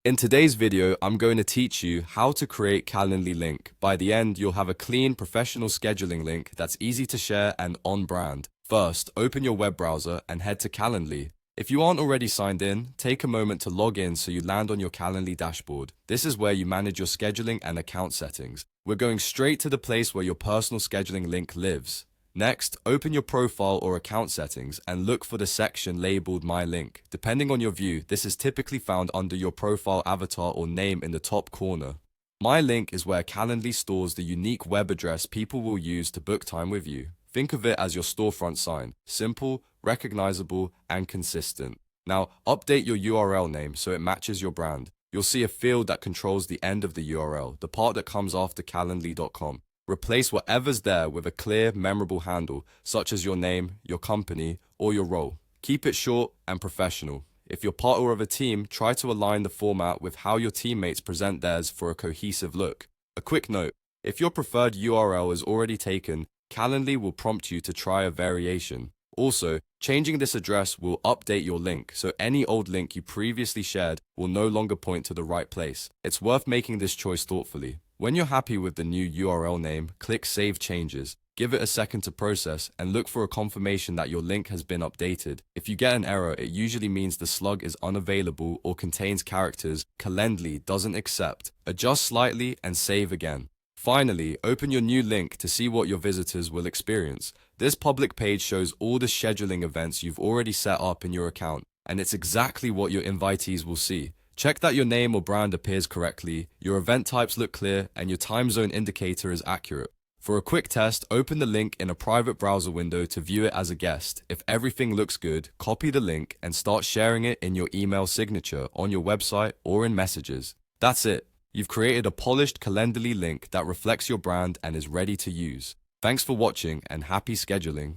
In today's video, I'm going to teach you how to create Calendly link. By the end, you'll have a clean, professional scheduling link that's easy to share and on brand. First, open your web browser and head to Calendly. If you aren't already signed in, take a moment to log in so you land on your Calendly dashboard. This is where you manage your scheduling and account settings. We're going straight to the place where your personal scheduling link lives. Next, open your profile or account settings and look for the section labeled My Link. Depending on your view, this is typically found under your profile avatar or name in the top corner. My Link is where Calendly stores the unique web address people will use to book time with you. Think of it as your storefront sign, simple, recognizable, and consistent. Now, update your URL name so it matches your brand. You'll see a field that controls the end of the URL, the part that comes after calendly.com. Replace whatever's there with a clear, memorable handle, such as your name, your company, or your role. Keep it short and professional. If you're part of a team, try to align the format with how your teammates present theirs for a cohesive look. A quick note, if your preferred URL is already taken, Calendly will prompt you to try a variation. Also, changing this address will update your link, so any old link you previously shared will no longer point to the right place. It's worth making this choice thoughtfully. When you're happy with the new URL name, click Save Changes. Give it a second to process and look for a confirmation that your link has been updated. If you get an error, it usually means the slug is unavailable or contains characters Calendly doesn't accept. Adjust slightly and save again. Finally, open your new link to see what your visitors will experience. This public page shows all the scheduling events you've already set up in your account, and it's exactly what your invitees will see. Check that your name or brand appears correctly, your event types look clear, and your time zone indicator is accurate. For a quick test, open the link in a private browser window to view it as a guest. If everything looks good, copy the link and start sharing it in your email signature, on your website, or in messages. That's it. You've created a polished Calendly link that reflects your brand and is ready to use. Thanks for watching and happy scheduling.